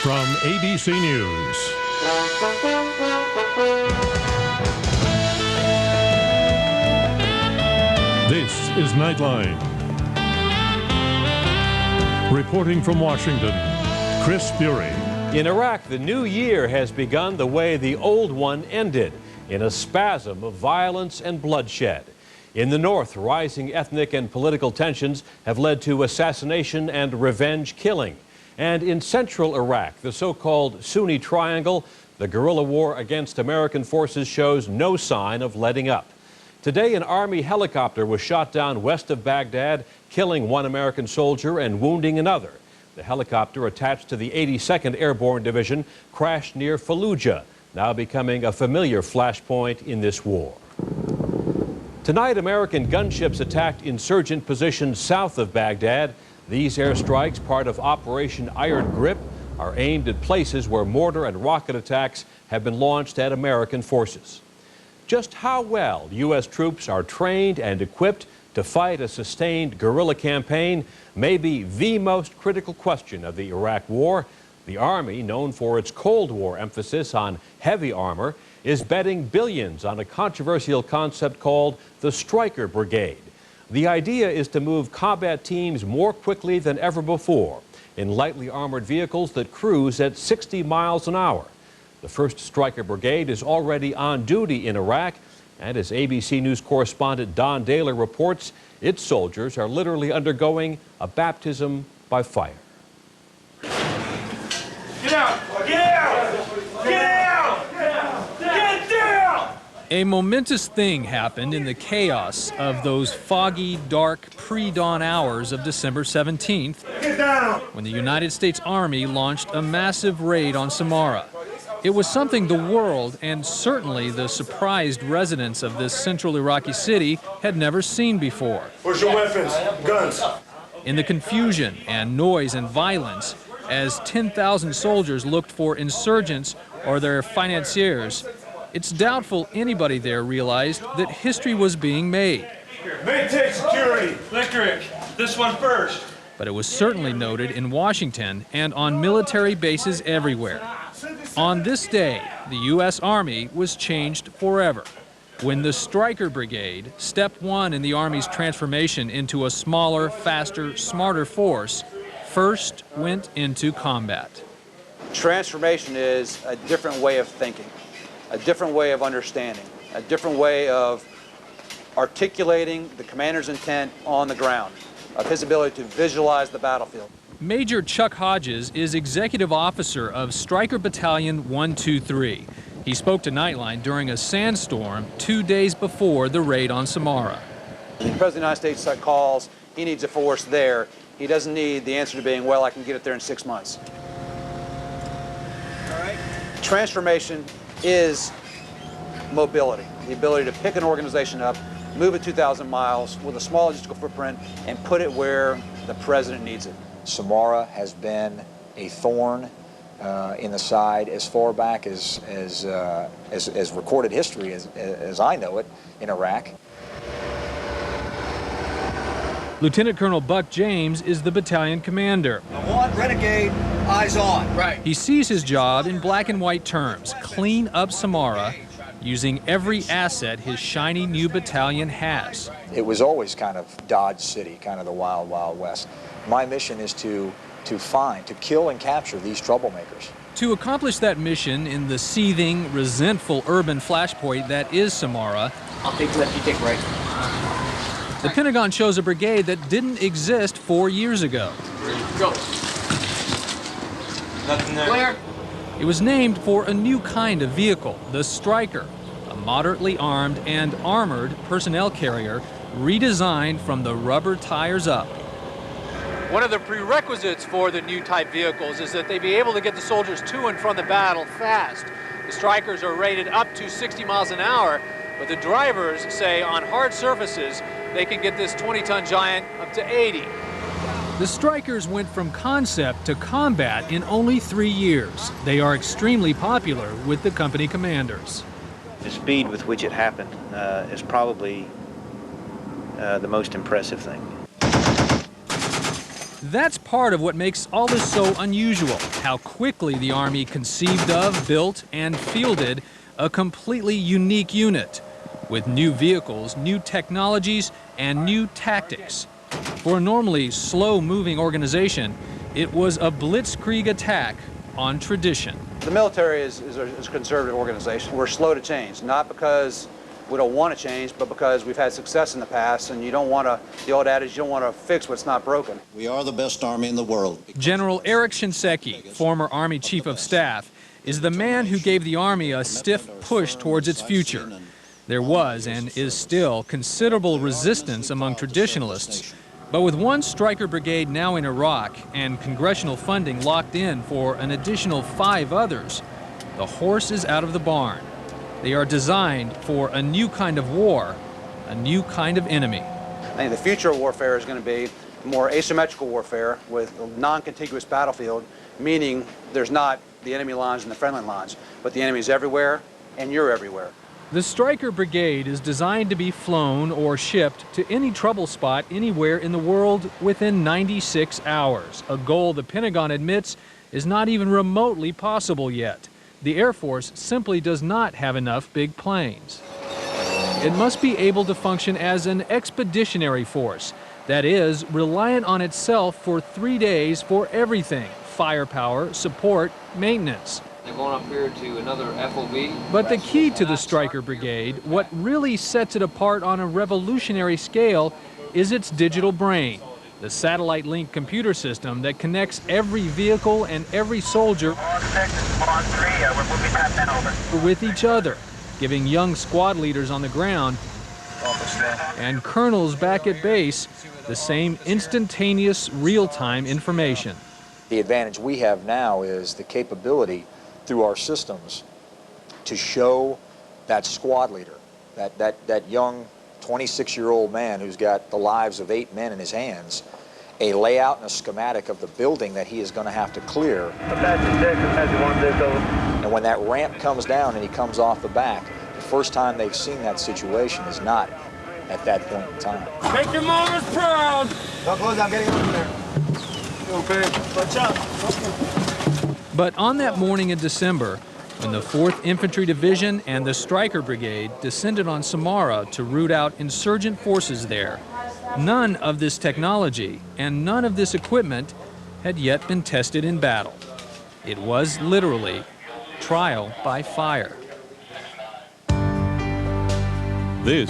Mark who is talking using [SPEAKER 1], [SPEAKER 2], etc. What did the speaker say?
[SPEAKER 1] From ABC News. This is Nightline. Reporting from Washington, Chris Bury.
[SPEAKER 2] In Iraq, the new year has begun the way the old one ended, in a spasm of violence and bloodshed. In the north, rising ethnic and political tensions have led to assassination and revenge killing. And in central Iraq, the so-called Sunni Triangle, the guerrilla war against American forces shows no sign of letting up. Today, an Army helicopter was shot down west of Baghdad, killing one American soldier and wounding another. The helicopter, attached to the 82nd Airborne Division, crashed near Fallujah, now becoming a familiar flashpoint in this war. Tonight, American gunships attacked insurgent positions south of Baghdad. These airstrikes, part of Operation Iron Grip, are aimed at places where mortar and rocket attacks have been launched at American forces. Just how well U.S. troops are trained and equipped to fight a sustained guerrilla campaign may be the most critical question of the Iraq War. The Army, known for its Cold War emphasis on heavy armor, is betting billions on a controversial concept called the Stryker Brigade. The idea is to move combat teams more quickly than ever before in lightly armored vehicles that cruise at 60 miles an hour. The first Stryker Brigade is already on duty in Iraq, and as ABC News correspondent Don Daler reports, its soldiers are literally undergoing a baptism by fire.
[SPEAKER 3] Get out! Get out! Get out! Get down!
[SPEAKER 4] A momentous thing happened in the chaos of those foggy, dark, pre-dawn hours of December 17th when the United States Army launched a massive raid on Samarra. It was something the world, and certainly the surprised residents of this central Iraqi city, had never seen before.
[SPEAKER 3] Where's your weapons? Guns.
[SPEAKER 4] In the confusion and noise and violence, as 10,000 soldiers looked for insurgents or their financiers, it's doubtful anybody there realized that history was being made.
[SPEAKER 3] Maintain security. Electric. This one first.
[SPEAKER 4] But it was certainly noted in Washington and on military bases everywhere. On this day, the U.S. Army was changed forever when the Stryker Brigade, step one in the Army's transformation into a smaller, faster, smarter force, first went into combat.
[SPEAKER 5] Transformation is a different way of thinking, a different way of understanding, a different way of articulating the commander's intent on the ground, of his ability to visualize the battlefield.
[SPEAKER 4] Major Chuck Hodges is executive officer of Stryker Battalion 123. He spoke to Nightline during a sandstorm 2 days before the raid on Samarra.
[SPEAKER 5] The President of the United States calls, he needs a force there. He doesn't need the answer to being, well, I can get it there in 6 months. All right. Transformation is mobility, the ability to pick an organization up, move it 2,000 miles with a small logistical footprint, and put it where the president needs it.
[SPEAKER 6] Samarra has been a thorn in the side as far back as recorded history as I know it in Iraq.
[SPEAKER 4] Lieutenant Colonel Buck James is the battalion commander.
[SPEAKER 7] I want renegade eyes on. Right.
[SPEAKER 4] He sees his job in black and white terms: clean up Samarra using every asset his shiny new battalion has.
[SPEAKER 6] It was always kind of Dodge City, kind of the wild, wild west. My mission is to kill and capture these troublemakers.
[SPEAKER 4] To accomplish that mission in the seething, resentful urban flashpoint that is Samarra,
[SPEAKER 7] I'll take left, you take right.
[SPEAKER 4] the Pentagon chose a brigade that didn't exist 4 years ago.
[SPEAKER 7] Go. Nothing there. Clear.
[SPEAKER 4] It was named for a new kind of vehicle, the Stryker, a moderately armed and armored personnel carrier redesigned from the rubber tires up.
[SPEAKER 8] One of the prerequisites for the new type vehicles is that they be able to get the soldiers to and from the battle fast. The Strykers are rated up to 60 miles an hour, but the drivers say on hard surfaces they can get this 20-ton giant up to 80.
[SPEAKER 4] The Strykers went from concept to combat in only 3 years. They are extremely popular with the company commanders.
[SPEAKER 9] The speed with which it happened is probably the most impressive thing.
[SPEAKER 4] That's part part of what makes all this so unusual, how quickly the Army conceived of, built, and fielded a completely unique unit with new vehicles, new technologies, and new tactics. For a normally slow-moving organization, it was a blitzkrieg attack on tradition.
[SPEAKER 5] The military is a conservative organization. We're slow to change, not because we don't want to change, but because we've had success in the past, and you don't want to, the old adage, you don't want to fix what's not broken.
[SPEAKER 10] We are the best Army in the world.
[SPEAKER 4] General Eric Shinseki, former Army Chief of Staff, is the man who gave the Army a stiff push towards its future. There was, and is still, considerable resistance among traditionalists. But with one Stryker Brigade now in Iraq and congressional funding locked in for an additional 5 others, the horse is out of the barn. They are designed for a new kind of war, a new kind of enemy.
[SPEAKER 5] I think the future of warfare is going to be more asymmetrical warfare with a non-contiguous battlefield, meaning there's not the enemy lines and the friendly lines, but the enemy's everywhere and you're everywhere.
[SPEAKER 4] The Stryker Brigade is designed to be flown or shipped to any trouble spot anywhere in the world within 96 hours, a goal the Pentagon admits is not even remotely possible yet. The Air Force simply does not have enough big planes. It must be able to function as an expeditionary force, that is, reliant on itself for 3 days for everything: firepower, support, maintenance.
[SPEAKER 11] They're going up here to another FOB.
[SPEAKER 4] But the key to the Stryker Brigade, what really sets it apart on a revolutionary scale, is its digital brain, the satellite-linked computer system that connects every vehicle and every soldier with each other, giving young squad leaders on the ground and colonels back at base the same instantaneous, real-time information.
[SPEAKER 6] The advantage we have now is the capability through our systems to show that squad leader, that young 26-year-old man who's got the lives of 8 men in his hands, a layout and a schematic of the building that he is going to have to clear. And when that ramp comes down and he comes off the back, the first time they've seen that situation is not at that point in time.
[SPEAKER 3] Make your mamas proud!
[SPEAKER 7] Don't close, I'm getting over there.
[SPEAKER 3] Okay, watch out.
[SPEAKER 4] But on that morning in December, when the 4th Infantry Division and the Stryker Brigade descended on Samara to root out insurgent forces there, none of this technology and none of this equipment had yet been tested in battle. It was literally trial by fire.
[SPEAKER 1] This